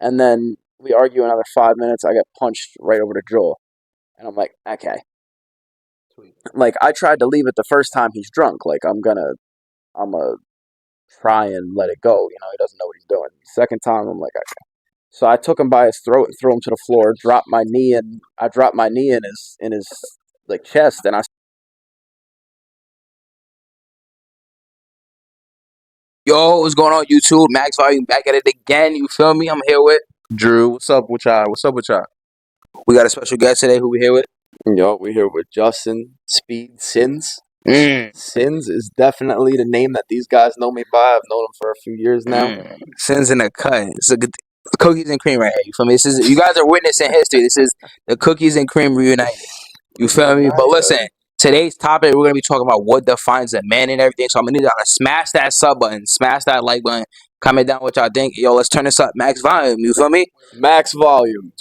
And then we argue another 5 minutes. I get punched right over the jaw. And I'm like, okay. Like, I tried to leave it the first time he's drunk. Like, I'm gonna try and let it go. He doesn't know what he's doing. Second time, I'm like, okay. So I took him by his throat and threw him to the floor. I dropped my knee in his like chest, and I. Yo, what's going on, YouTube? MaxVolume back at it again. You feel me? I'm here with Drew. What's up with y'all? What's up with y'all? We got a special guest today. Who we here with? Yo, we here with Justin Speed Sins. Sins is definitely the name that these guys know me by. I've known him for a few years now. Sins in a cut. It's a good cookies and cream right here. You feel me? This is, you guys are witnessing history. This is the cookies and cream reunited. You feel me? But listen, today's topic, we're gonna be talking about what defines a man and everything. So I'm gonna need y'all to smash that sub button, smash that like button, comment down what y'all think. Yo, let's turn this up. Max volume. You feel me? Max volume.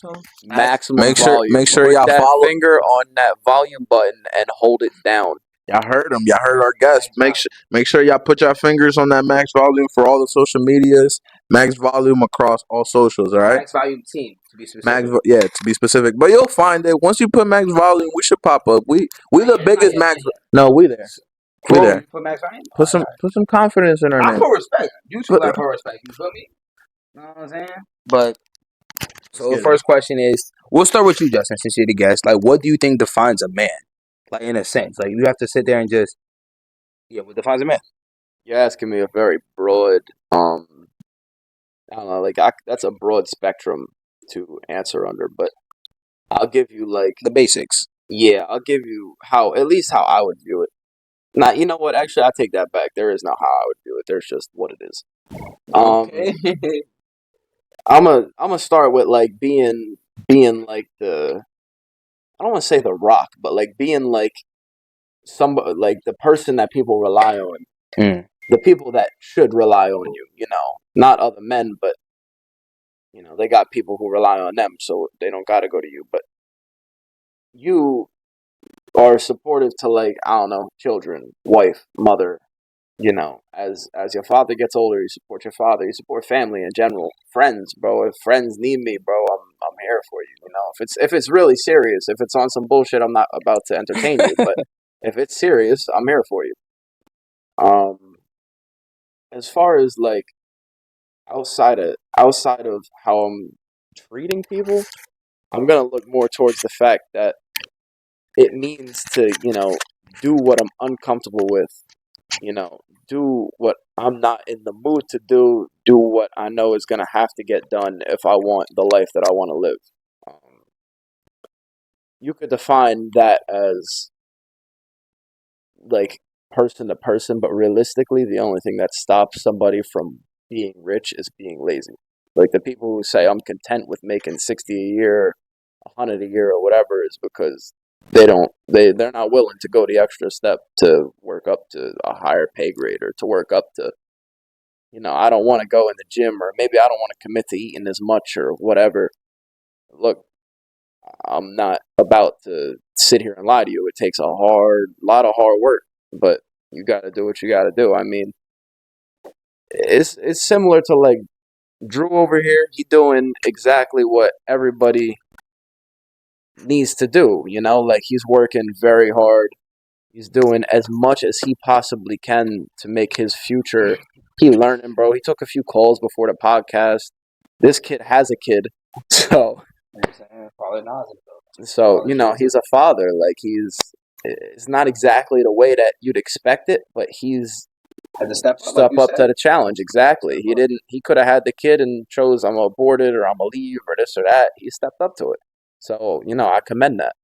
Maximum volume. Make sure Put y'all that follow. finger on that volume button and hold it down. Y'all heard him. Y'all heard our guest. Make sure y'all put your fingers on that Max Volume for all the social medias. Max Volume across all socials. All right. MaxVolumeteam to be specific. To be specific. But you'll find it once you put Max Volume. We should pop up. We the biggest Max. No, we there. We there. Put MaxVolume. Put some confidence in our I name. put respect. YouTube got for respect. You feel me? You know what I'm saying? But so the first question is, we'll start with you, Justin, since you're the guest. Like, what do you think defines a man? Like, in a sense, like, you have to sit there and just, what defines a man? You're asking me a very broad, I don't know, like, that's a broad spectrum to answer under, but I'll give you, like, The basics. yeah, I'll give you at least how I would view it. Now, you know what? Actually, I take that back. There is no how I would view it. There's just what it is. Okay. I'm gonna start with, like, being like I don't want to say the rock, but like being like somebody, like the person that people rely on, the people that should rely on you. Not other men, but they got people who rely on them, so they don't gotta go to you. But you are supportive to, like, I don't know, children, wife, mother. As your father gets older, you support your father. You support family in general, friends, bro. If friends need me, bro, I'm here for you. If it's really serious, if it's on some bullshit, I'm not about to entertain you. But if it's serious, I'm here for you. As far as, like, outside of how I'm treating people, I'm gonna look more towards the fact that it means to do what I'm uncomfortable with. Do what I'm not in the mood to do. Do what I know is gonna have to get done if I want the life that I want to live. You could define that as, like, person to person, but realistically, the only thing that stops somebody from being rich is being lazy. Like, the people who say I'm content with making 60 a year, 100 a year, or whatever, is because they're not willing to go the extra step to work up to a higher pay grade, or to work up to, I don't want to go in the gym, or maybe I don't want to commit to eating as much, or whatever. Look, I'm not about to sit here and lie to you. It takes a lot of hard work, but you got to do what you got to do. I mean, it's similar to, like, Drew over here. He doing exactly what everybody needs to do. Like, he's working very hard. He's doing as much as he possibly can to make his future. He learning, bro. He took a few calls before the podcast. This kid has a kid, so he's a father. Like, it's not exactly the way that you'd expect it, but he's had to step up to the challenge. Exactly. He could have had the kid and chose, I'm gonna abort it, or I'm gonna leave, or this or that. He stepped up to it. So, I commend that.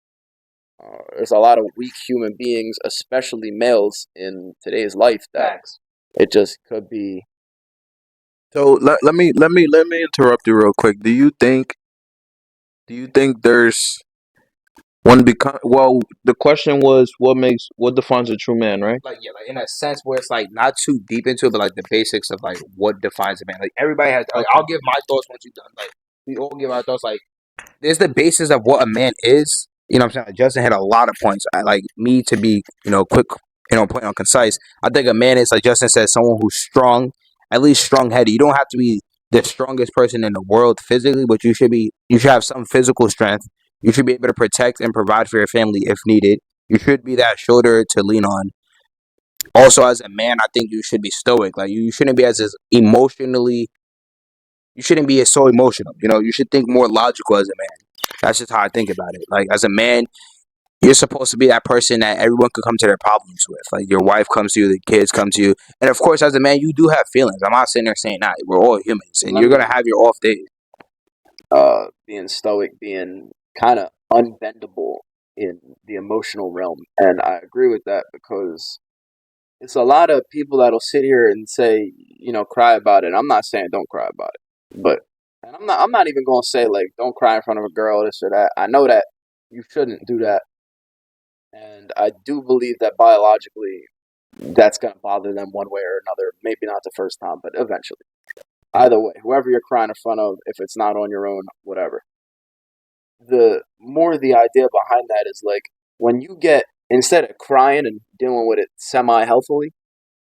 There's a lot of weak human beings, especially males, in today's life that it just could be. So let me interrupt you real quick. Do you think there's one the question was what defines a true man, right? Like, like, in a sense where it's like not too deep into it, but like the basics of like what defines a man. Like, everybody has, like, I'll give my thoughts once you're done. Like, we all give our thoughts. Like, there's the basis of what a man is. You know what I'm saying? Like, Justin had a lot of points. Like, me to be, quick, point on concise. I think a man is, like Justin said, someone who's strong, at least strong-headed. You don't have to be the strongest person in the world physically, but you should have some physical strength. You should be able to protect and provide for your family if needed. You should be that shoulder to lean on. Also, as a man, I think you should be stoic. Like you shouldn't be as emotionally. You shouldn't be so emotional. You should think more logical as a man. That's just how I think about it. Like as a man, you're supposed to be that person that everyone could come to their problems with. Like your wife comes to you, the kids come to you, and of course, as a man, you do have feelings. I'm not sitting there saying that. We're all humans, and Let you're me gonna have your off days. being stoic, being kind of unbendable in the emotional realm, and I agree with that because it's a lot of people that'll sit here and say, cry about it. I'm not saying don't cry about it, but and I'm not even gonna say like don't cry in front of a girl, this or that. I know that you shouldn't do that, and I do believe that biologically that's gonna bother them one way or another. Maybe not the first time, but eventually. Either way, whoever you're crying in front of, if it's not on your own, whatever. The more the idea behind that is like when you get instead of crying and dealing with it semi healthily,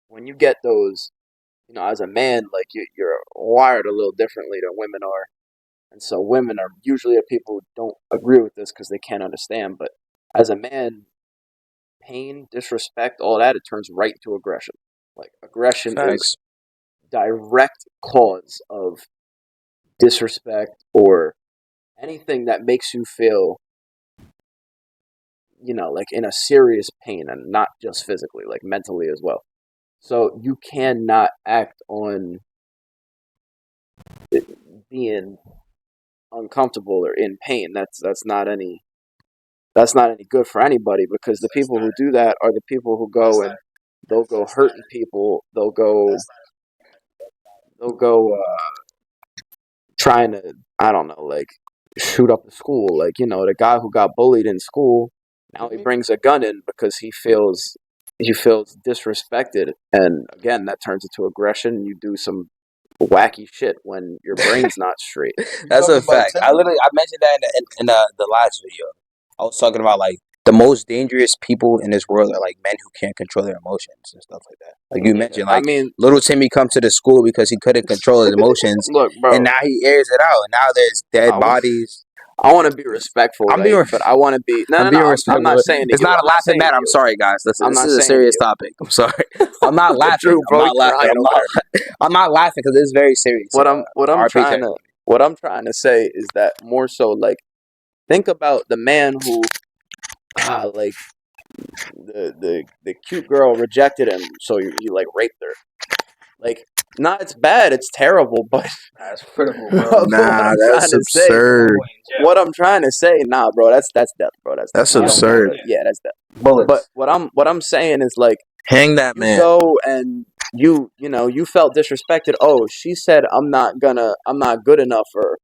when you get those, as a man, like you're wired a little differently than women are, and so women are usually the people who don't agree with this because they can't understand. But as a man, pain, disrespect, all that, it turns right to aggression. Like aggression is Facts. direct cause of disrespect or anything that makes you feel, like in a serious pain and not just physically, like mentally as well. So you cannot act on it being uncomfortable or in pain. That's not any good for anybody because the people who do that are the people who go and they'll go hurting people. They'll go trying to, I don't know, like shoot up the school. Like, the guy who got bullied in school, now he brings a gun in because he feels disrespected. And again, that turns into aggression. You do some wacky shit when your brain's not straight. That's a fact. I mentioned that in the last video. I was talking about like the most dangerous people in this world are like men who can't control their emotions and stuff like that. Like you mentioned, I like mean, little Timmy come to the school because he couldn't control his emotions, look, and bro, now he airs it out, and now there's I, dead w- bodies. I want to be respectful, I'm being, right? But I want to be, no, I'm no, no, being I'm not respectful. saying to It's you. not a I'm not laughing saying to matter. I'm you. sorry, guys. I'm This not is a saying to serious you. topic. I'm sorry. I'm not laughing. Drew, I'm bro, you not laughing. crying I'm over not. there. I'm not laughing because it's very serious. What I'm what I'm RP trying to what I'm trying to say is that more so like think about the man who like the cute girl rejected him, so you like raped her. Like, not it's bad, it's terrible, but That's critical, but bro. what Nah, I'm trying that's to say, absurd. what I'm trying to say, nah, bro, that's death, bro. That's death. That's You don't gotta, absurd. yeah, that's death. But Bullets. what I'm saying is like Hang that you man. go and you felt disrespected. Oh, she said I'm not good enough or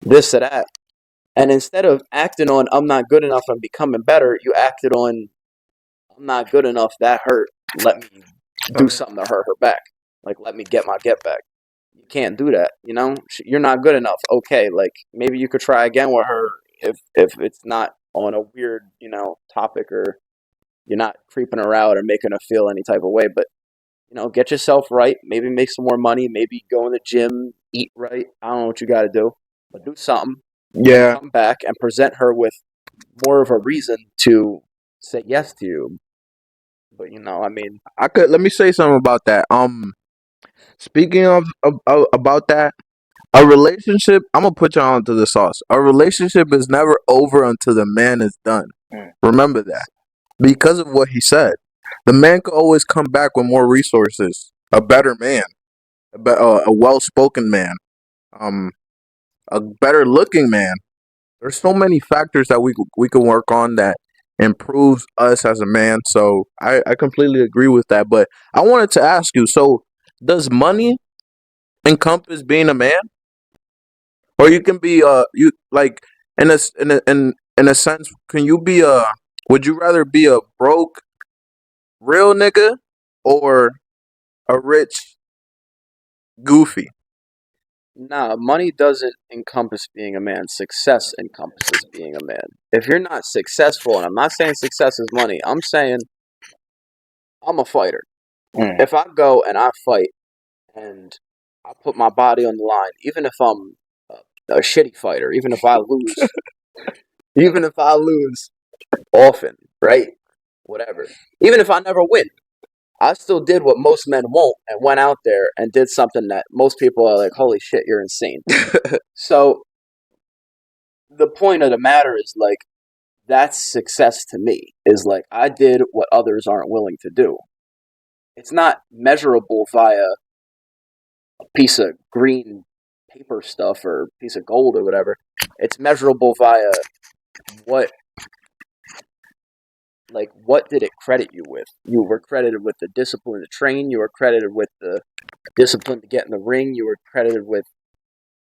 this or that. And instead of acting on I'm not good enough and becoming better, you acted on I'm not good enough. That hurt. Let me do something to hurt her back. Like let me get my get back. You can't do that. You're not good enough. Okay, like maybe you could try again with her if it's not on a weird topic or you're not creeping her out or making her feel any type of way. But get yourself right. Maybe make some more money. Maybe go in the gym, eat right. I don't know what you got to do, but do something. Then Yeah, come back and present her with more of a reason to say yes to you. But I mean, I could. Let me say something about that. Speaking of about that, a relationship. I'm gonna put y'all onto the sauce. A relationship is never over until the man is done. Remember that because of what he said. The man could always come back with more resources, a better man, a well-spoken man, um, a better looking man. There's so many factors that we can work on that improves us as a man. So I completely agree with that. But I wanted to ask you, so does money encompass being a man? Or you can be you like in a sense, can you be would you rather be a broke real nigga or a rich goofy? nah, money doesn't encompass being a man. Success encompasses being a man. If you're not successful, and I'm not saying success is money, I'm saying I'm a fighter. Mm. If I go and I fight and I put my body on the line, even if I'm a shitty fighter, even if I lose, even if I lose often, right? Whatever. Even if I never win, I still did what most men won't and went out there and did something that most people are like, holy shit, you're insane. So the point of the matter is like, that's success to me, is like, I did what others aren't willing to do. It's not measurable via a piece of green paper stuff or piece of gold or whatever. It's measurable via what, like, what did it credit you with? You were credited with the discipline to train. You were credited with the discipline to get in the ring. You were credited with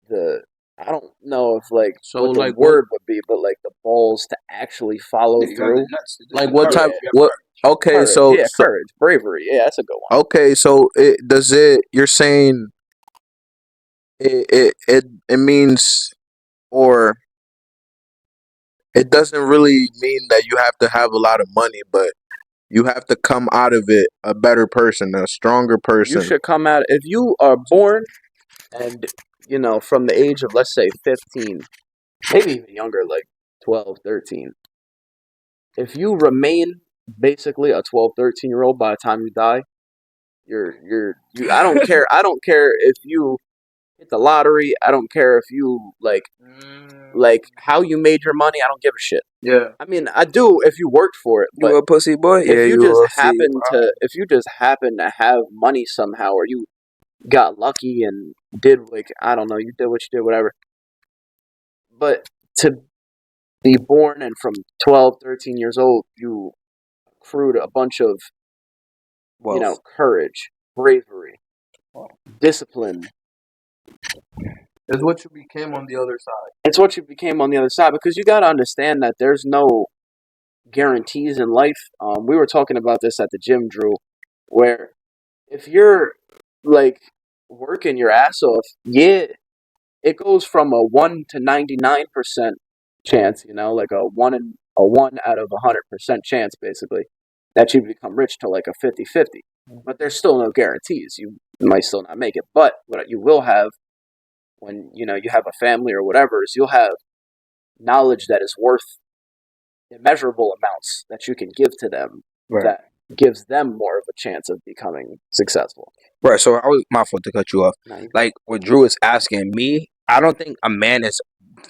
the, I don't know if like So what the like word would be, but like the balls to actually follow through. like what type Yeah. what okay, Courage, so yeah, courage, bravery. Yeah, that's a good one. okay, so you're saying it means, or it doesn't really mean that you have to have a lot of money, but you have to come out of it a better person, a stronger You person. should come out if you are born and from the age of, let's say, 15, maybe even younger, like 12, 13. If you remain basically a 12, 13-year-old by the time you die, I don't care. I don't care if you hit the lottery. I don't care if you like how you made your money. I don't give a shit. Yeah. I mean, I do if you worked for it, You but a pussy boy? Yeah, if you you just a pussy. happen to have money somehow, or you got lucky and did, like, I don't know, you did what you did, whatever. But to be born and from 12, 13 years old, you accrued a bunch of, Well, courage, bravery, discipline. It's what you became on the other side. It's what you became on the other side, because you got to understand that there's no guarantees in life. We were talking about this at the gym, Drew, where if you're like working your ass off, yeah, it goes from a 1 to 99% chance, like a 1 out of 100% chance, basically, that you become rich, to like a 50-50. But there's still no guarantees. You might still not make it. But what you will have when you have a family or whatever is you'll have knowledge that is worth immeasurable amounts that you can give to them, right. that gives them more of a chance of becoming successful. Right. So I was my fault to cut you off. Now, Like what Drew is asking me, I don't think a man is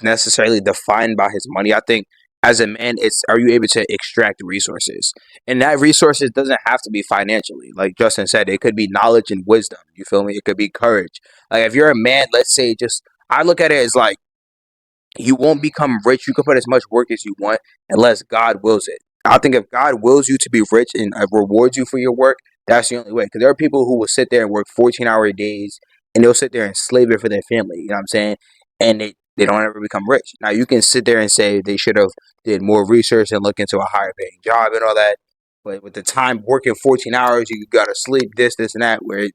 necessarily defined by his money. I think as a man, it's are you able to extract resources, and that resources doesn't have to be financially. Like Justin said, it could be knowledge and wisdom. You feel me? It could be courage. Like if you're a man, let's say, just I look at it as like you won't become rich. You can put as much work as you want unless God wills it. I think if God wills you to be rich and rewards you for your work, that's the only way. Because there are people who will sit there and work 14-hour days and they'll sit there and slave it for their family. You know what I'm saying? And they don't ever become rich. Now, you can sit there and say they should have did more research and look into a higher paying job and all that. But with the time working 14 hours, you got to sleep this, and that, where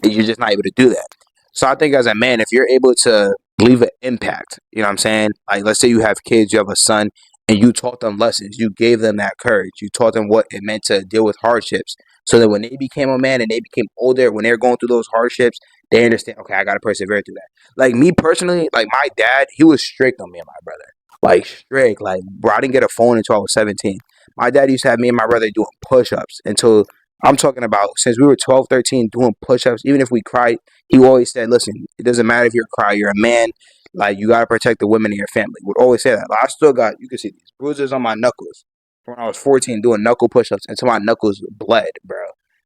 you're just not able to do that. So I think as a man, if you're able to leave an impact, you know what I'm saying? Like, let's say you have kids, you have a son, and you taught them lessons. You gave them that courage. You taught them what it meant to deal with hardships. So that when they became a man and they became older, when they're going through those hardships, they understand, okay, I got to persevere through that. Like me personally, like my dad, he was strict on me and my brother. Like strict. Like, bro, I didn't get a phone until I was 17. My dad used to have me and my brother doing push-ups until I'm talking about since we were 12, 13, doing push-ups. Even if we cried, he always said, listen, it doesn't matter if you're a cry, you're a man. Like, you got to protect the women in your family. Would always say that. Like, I still got, you can see these bruises on my knuckles from when I was 14 doing knuckle push-ups until my knuckles bled, bro.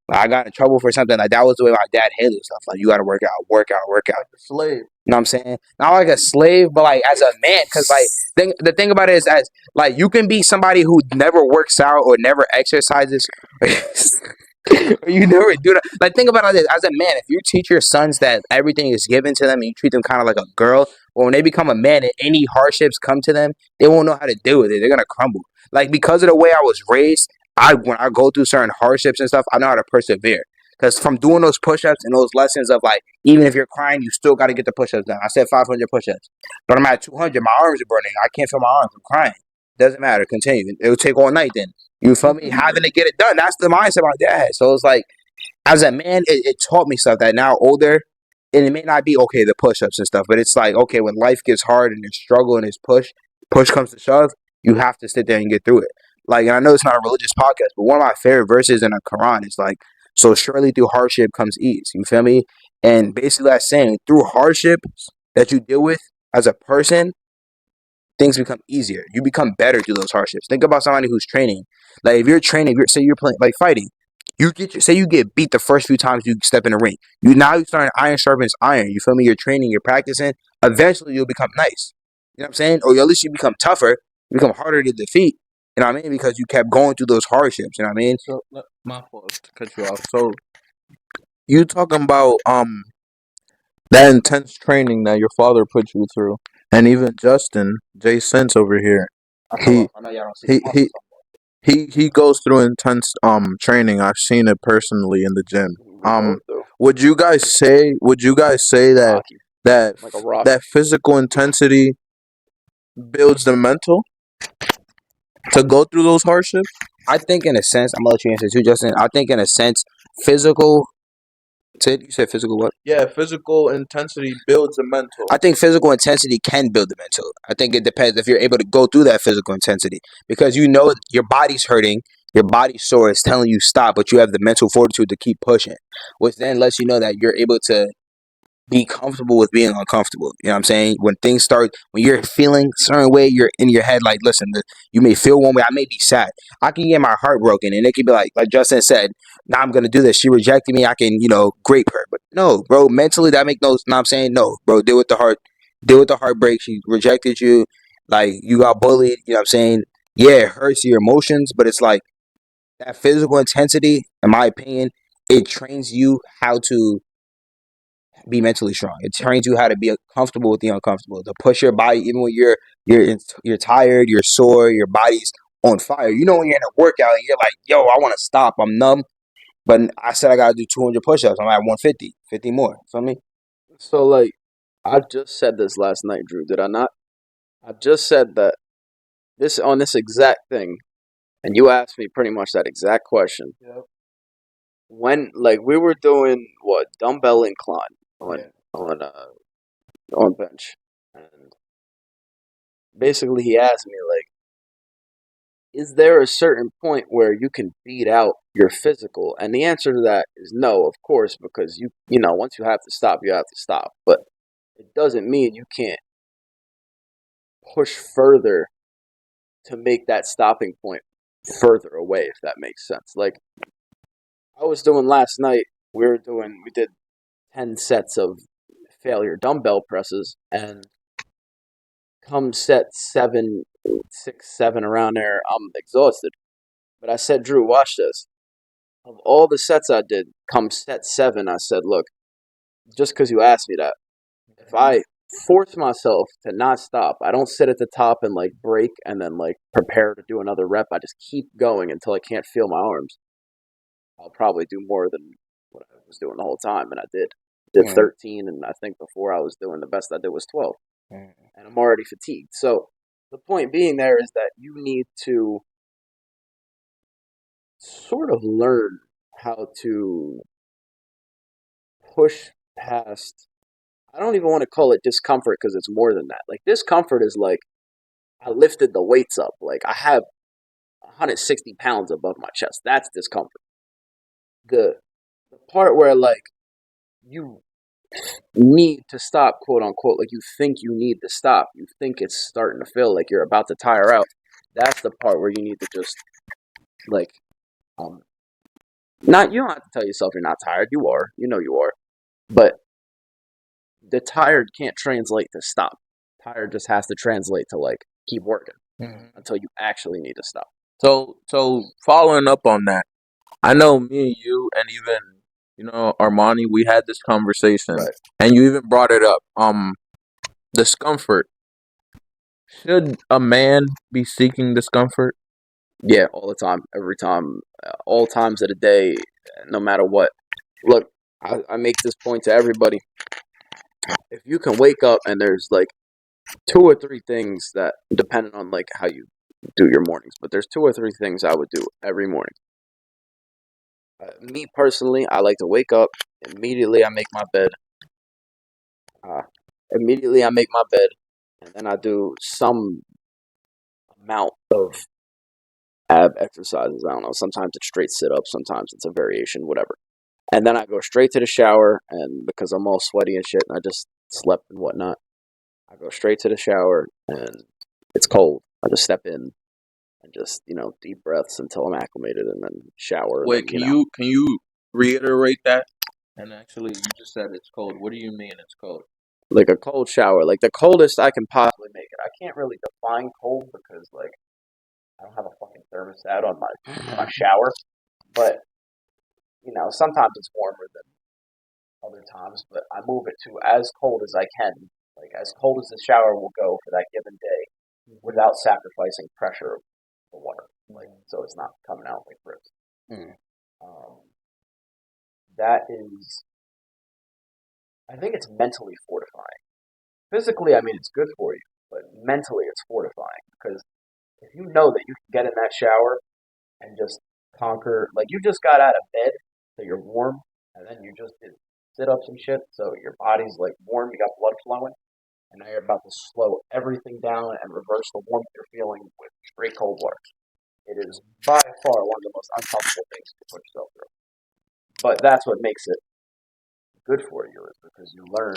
Like, I got in trouble for something. Like, that was the way my dad handled stuff. Like, you got to work out, work out, work out. Like a slave. You know what I'm saying? Not like a slave, but like as a man. Because like the thing about it is, as like you can be somebody who never works out or never exercises, or you never do that. Like think about it as a man. If you teach your sons that everything is given to them and you treat them kind of like a girl, well, when they become a man and any hardships come to them, they won't know how to deal with it. They're gonna crumble. Like because of the way I was raised, when I go through certain hardships and stuff, I know how to persevere. Because from doing those push-ups and those lessons of like, even if you're crying, you still got to get the push-ups done. I said 500 push-ups, but I'm at 200. My arms are burning. I can't feel my arms. I'm crying. Doesn't matter. Continue. It will take all night then. You feel me? Having to get it done. That's the mindset my dad had. So it's like, as a man, it taught me stuff that now older, and it may not be okay the push-ups and stuff, but it's like, okay, when life gets hard and there's struggle and there's push comes to shove, you have to sit there and get through it. Like, and I know it's not a religious podcast, but one of my favorite verses in the Quran is like, so surely through hardship comes ease. You feel me? And basically that's saying through hardships that you deal with as a person, things become easier. You become better through those hardships. Think about somebody who's training. Like if you're training, say you're playing like fighting. Say you get beat the first few times you step in the ring. You start iron sharpens iron. You feel me? You're training, you're practicing. Eventually you'll become nice. You know what I'm saying? Or at least you become tougher, you become harder to defeat. You know what I mean? Because you kept going through those hardships. You know what I mean? So my fault to cut you off. So you talking about that intense training that your father put you through, and even Justin J Sense over here, he I know y'all don't see he he. He goes through intense training. I've seen it personally in the gym. We both do. Would you guys say that Rocky, that like a rock. that physical intensity builds the mental to go through those hardships? I think in a sense, I'm gonna let you answer too, Justin. I think in a sense, physical. You said physical what? Yeah, physical intensity builds the mental. I think physical intensity can build the mental. I think it depends if you're able to go through that physical intensity because you know your body's hurting, your body's sore, it's telling you stop, but you have the mental fortitude to keep pushing, which then lets you know that you're able to be comfortable with being uncomfortable. You know what I'm saying? When you're feeling a certain way, you're in your head like, listen, you may feel one way. I may be sad. I can get my heart broken, and it can be like Justin said, now I'm gonna do this. She rejected me. I can, grape her. But no, bro, mentally that make no. Know what I'm saying? No, bro, deal with the heartbreak. She rejected you. Like you got bullied. You know what I'm saying? Yeah, it hurts your emotions, but it's like that physical intensity. In my opinion, it trains you how to be mentally strong. It trains you how to be comfortable with the uncomfortable, to push your body even when you're tired, you're sore, your body's on fire. You know when you're in a workout and you're like, yo, I want to stop, I'm numb, but I said I gotta do 200 push-ups. I'm at 150, 50 more. Feel me? So like, I just said this last night, Drew. Did I not? I just said that this exact thing, and you asked me pretty much that exact question. Yep. When like we were doing what dumbbell incline on Yeah. on bench, and basically he asked me like, is there a certain point where you can beat out your physical? And the answer to that is no, of course, because once you have to stop, you have to stop. But it doesn't mean you can't push further to make that stopping point further away, if that makes sense. Like I was doing last night, we did 10 sets of failure dumbbell presses, and come set 7, 6, 7 around there, I'm exhausted. But I said, Drew, watch this. Of all the sets I did, come set 7, I said, look, just because you asked me that, if I force myself to not stop, I don't sit at the top and like break and then like prepare to do another rep. I just keep going until I can't feel my arms. I'll probably do more than what I was doing the whole time, and I did. Did 13, and I think before I was doing the best I did was 12, and I'm already fatigued. So the point being there is that you need to sort of learn how to push past. I don't even want to call it discomfort because it's more than that. Like discomfort is like I lifted the weights up. Like I have 160 pounds above my chest. That's discomfort. The part where like you need to stop, quote unquote, like you think you need to stop. You think it's starting to feel like you're about to tire out. That's the part where you need to just like not you don't have to tell yourself you're not tired. You are. You know you are. But the tired can't translate to stop. Tired just has to translate to like keep working until you actually need to stop. So following up on that, I know me and you, and even Armani, we had this conversation, Right. and you even brought it up. Discomfort. Should a man be seeking discomfort? Yeah, all the time, every time, all times of the day, no matter what. Look, I make this point to everybody. If you can wake up and there's like 2 or 3 things that, depending on like how you do your mornings, but there's 2 or 3 things I would do every morning. Me personally, I like to wake up immediately. I make my bed. Immediately I make my bed, and then I do some amount of ab exercises. I don't know. Sometimes it's straight sit ups, sometimes it's a variation, whatever. And then I go straight to the shower, and because I'm all sweaty and shit, and I just slept and whatnot, I go straight to the shower, and it's cold. I just step in and just deep breaths until I'm acclimated, and then shower, and Wait, then can you reiterate that? And actually, you just said it's cold. What do you mean it's cold? like a cold shower, like the coldest I can possibly make it. I can't really define cold because like I don't have a fucking thermostat on my shower, but sometimes it's warmer than other times. But I move it to as cold as I can, like as cold as the shower will go for that given day, without sacrificing pressure of the water, like so it's not coming out like drips. Mm. Um, that is, I think it's mentally fortifying. Physically, I mean, it's good for you, but mentally, it's fortifying because if you know that you can get in that shower and just conquer, like you just got out of bed, so you're warm, and then you just did sit ups and shit, so your body's like warm, you got blood flowing, and now you're about to slow everything down and reverse the warmth you're feeling with straight cold water. It is by far one of the most uncomfortable things to put yourself through. But that's what makes it good for you, is because you learn.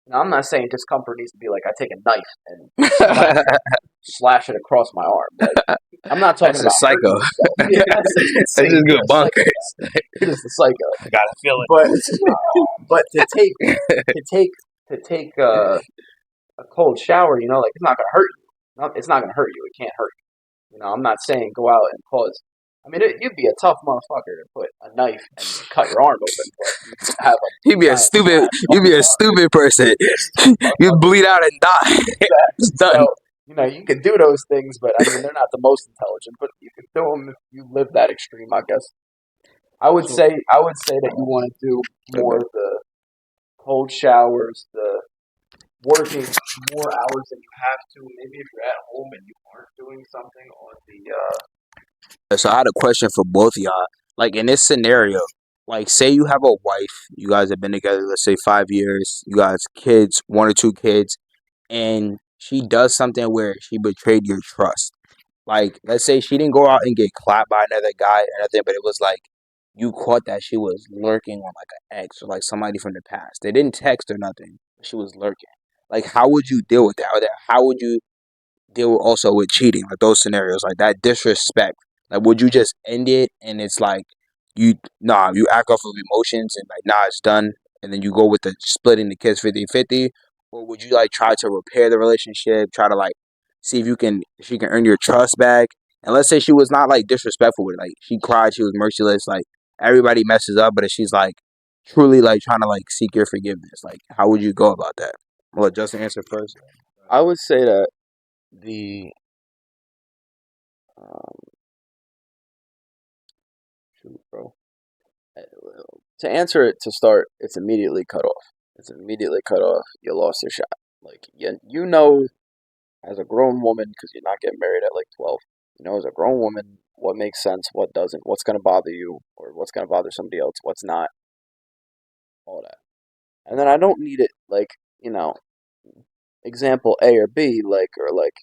Now, I'm not saying discomfort needs to be like I take a knife and slash it across my arm. Like, I'm not talking That's a about hurting psycho. yourself. Yeah, that's That's insane. just good You're a bunkers. psychopath. You're just a psycho. I gotta feel But but to take to take a cold shower, like it's not gonna hurt you. No, it's not gonna hurt you. It can't hurt you. I'm not saying go out and cause. I mean, you'd be a tough motherfucker to put a knife and cut your arm open, but you have a You'd be a giant stupid. slash on You'd be your a arm. stupid person. You'd be a stupid You'd motherfucker. bleed out and die. It's Exactly. done. So, you can do those things, but I mean, they're not the most intelligent, but you can do them if you live that extreme, I guess. I would say that you want to do more of the cold showers, the working more hours than you have to. Maybe if you're at home and you aren't doing something on So I had a question for both of y'all. Like in this scenario, like say you have a wife, you guys have been together, let's say 5 years, you guys kids, one or two kids, and she does something where she betrayed your trust. Like let's say she didn't go out and get clapped by another guy or nothing, but it was like you caught that she was lurking on like an ex or like somebody from the past. They didn't text or nothing, but she was lurking. Like how would you deal with that? Or that how would you deal also with cheating, like those scenarios, like that disrespect. Like, would you just end it and it's like you act off of emotions and like, nah, it's done, and then you go with the splitting the kids 50-50, or would you like try to repair the relationship, try to like see if she can earn your trust back? And let's say she was not like disrespectful with it, like she cried, she was merciless, like everybody messes up, but if she's like truly like trying to like seek your forgiveness, like how would you go about that? I'll let Justin answer first. I would say that the um, shoot, bro. Uh, To answer it to start, it's immediately cut off. It's immediately cut off. You lost your shot. Like as a grown woman, because you're not getting married at like 12. As a grown woman, what makes sense, what doesn't, what's gonna bother you, or what's gonna bother somebody else, what's not, all that. And then I don't need it like you know example A or B, like or like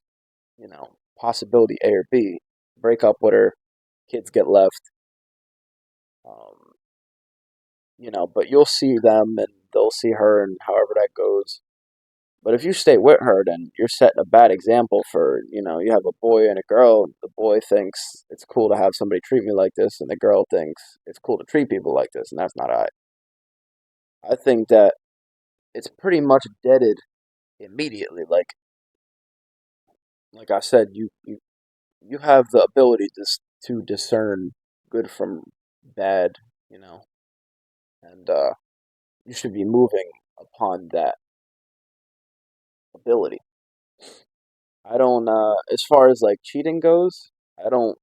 possibility A or B. Break up with her, kids get left. Um, but you'll see them and they'll see her, and however that goes. But if you stay with her, then you're setting a bad example for, you have a boy and a girl. The boy thinks it's cool to have somebody treat me like this, and the girl thinks it's cool to treat people like this, and that's not right. I think that it's pretty much deaded immediately. Like I said, you have the ability to discern good from bad, you know, and you should be moving upon that ability. I don't, as far as like cheating goes, I don't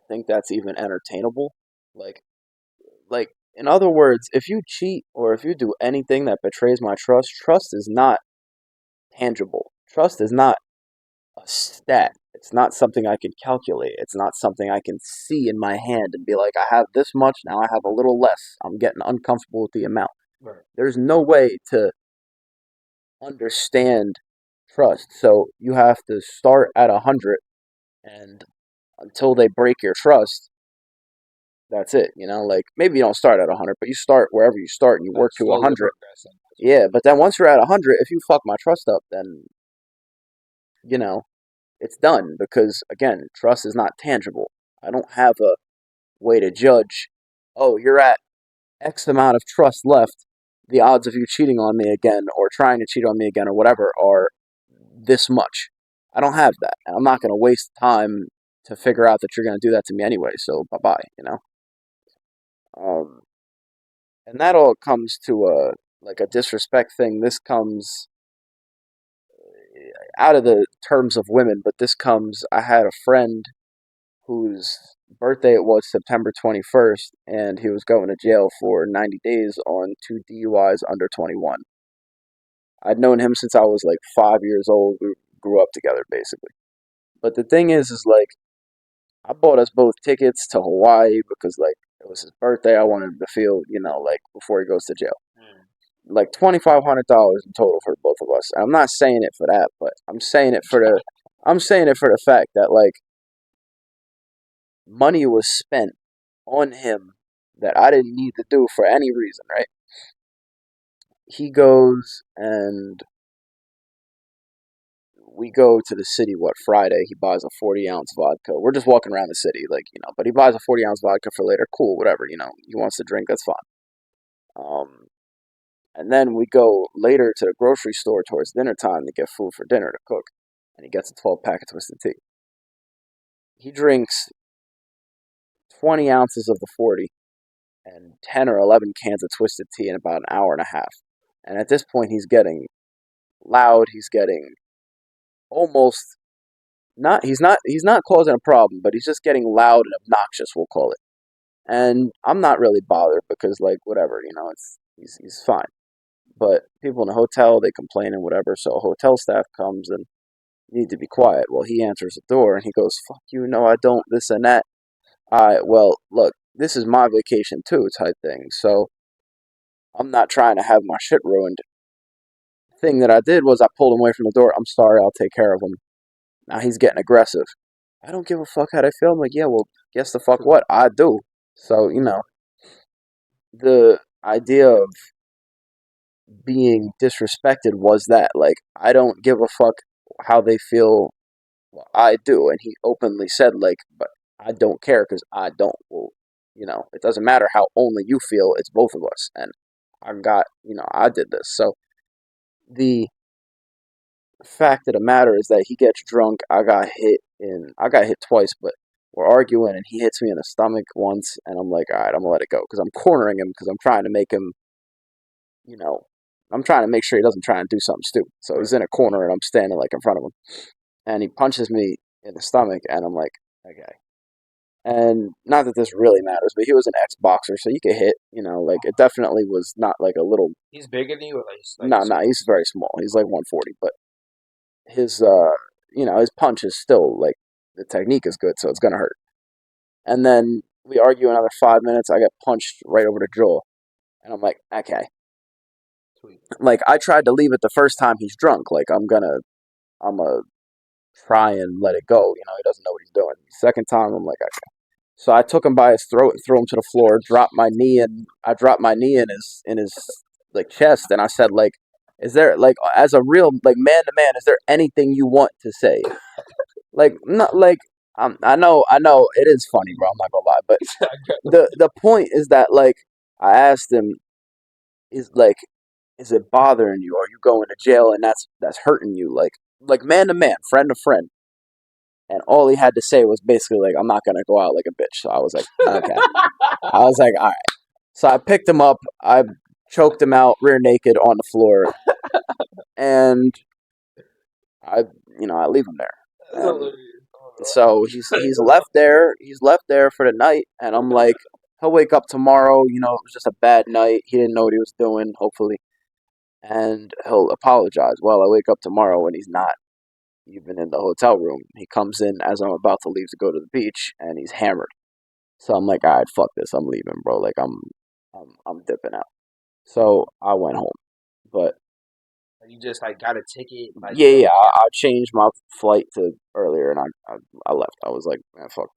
think that's even entertainable. Like, in other words, if you cheat or if you do anything that betrays my trust, trust is not tangible. Trust is not a stat. It's not something I can calculate. It's not something I can see in my hand and be like, I have this much, now I have a little less. I'm getting uncomfortable with the amount. Right. There's no way to understand trust. So you have to start at 100, and until they break your trust, that's it. Like maybe you don't start at 100, but you start wherever you start and you work to 100. Yeah, but then once you're at 100, if you fuck my trust up, then you know it's done because again, trust is not tangible. I don't have a way to judge. Oh, you're at X amount of trust left. The odds of you cheating on me again or trying to cheat on me again or whatever are this much. I don't have that. And I'm not going to waste time to figure out that you're going to do that to me anyway. So bye bye. Um, and that all comes to a disrespect thing. This comes out of the terms of women, but this comes. I had a friend whose birthday it was September 21st, and he was going to jail for 90 days on 2 DUIs under 21. I'd known him since I was like 5 years old. We grew up together, basically. But the thing is like, I bought us both tickets to Hawaii because, like, it was his birthday. I wanted him to feel, like, before he goes to jail. Like $2,500 in total for both of us. I'm not saying it for that, but I'm saying it for the fact that like money was spent on him that I didn't need to do for any reason, right? He goes and we go to the city, Friday? He buys a 40-ounce vodka. We're just walking around the city, like, but he buys a 40-ounce vodka for later. Cool, whatever, he wants to drink, that's fine. And then we go later to the grocery store towards dinner time to get food for dinner to cook. And he gets a 12-pack of Twisted Tea. He drinks 20 ounces of the 40 and 10 or 11 cans of Twisted Tea in about an hour and a half. And at this point, he's getting loud. He's getting almost he's not causing a problem, but he's just getting loud and obnoxious, we'll call it. And I'm not really bothered because, like, whatever, he's fine. But people in the hotel, they complain and whatever, so hotel staff comes and need to be quiet. Well, he answers the door and he goes, "Fuck you, no, I don't, this and that." Well, look, this is my vacation too, type thing. So I'm not trying to have my shit ruined. Thing that I did was I pulled him away from the door. "I'm sorry, I'll take care of him." Now he's getting aggressive. I don't give a fuck how they feel. I'm like, yeah, well, guess the fuck what? I do. So, the idea of being disrespected was that. Like, I don't give a fuck how they feel. Well, I do. And he openly said, like, but I don't care because I don't. Well, it doesn't matter how only you feel. It's both of us. And I did this. So the fact of the matter is that he gets drunk. I got hit twice, but we're arguing and he hits me in the stomach once and I'm like, all right, I'm gonna let it go because I'm cornering him because I'm trying to make him, you know, I'm trying to make sure he doesn't try and do something stupid. So he's in a corner and I'm standing like in front of him and he punches me in the stomach and I'm like, okay. And not that this really matters, but he was an ex-boxer, so you could hit, like it definitely was not like a little. He's bigger than you, or No, he's very small. He's like 140, but his his punch is still like the technique is good, so it's gonna hurt. And then we argue another 5 minutes. I get punched right over the jaw, and I'm like, okay. Like I tried to leave it the first time he's drunk. Like I'm gonna try and let it go. He doesn't know what he's doing. Second time, I'm like, okay. So I took him by his throat and threw him to the floor. I dropped my knee in his like chest, and I said like, is there like as a real like man to man, is there anything you want to say? Like not like I know it is funny, bro. I'm not gonna lie, but the point is that like I asked him is it bothering you? Are you going to jail and that's hurting you? Like man to man, friend to friend. And all he had to say was basically like, I'm not gonna go out like a bitch. So I was like, okay. I was like, all right. So I picked him up, I choked him out rear naked on the floor, and I leave him there. And so he's left there. He's left there for the night, and I'm like, he'll wake up tomorrow. It was just a bad night. He didn't know what he was doing. Hopefully, and he'll apologize. Well, I wake up tomorrow and he's not even in the hotel room. He comes in as I'm about to leave to go to the beach, and he's hammered. So I'm like, all right, fuck this. I'm leaving, bro. Like I'm dipping out. So I went home, but You just like got a ticket. Like, Yeah, I changed my flight to earlier, and I left. I was like, man, fuck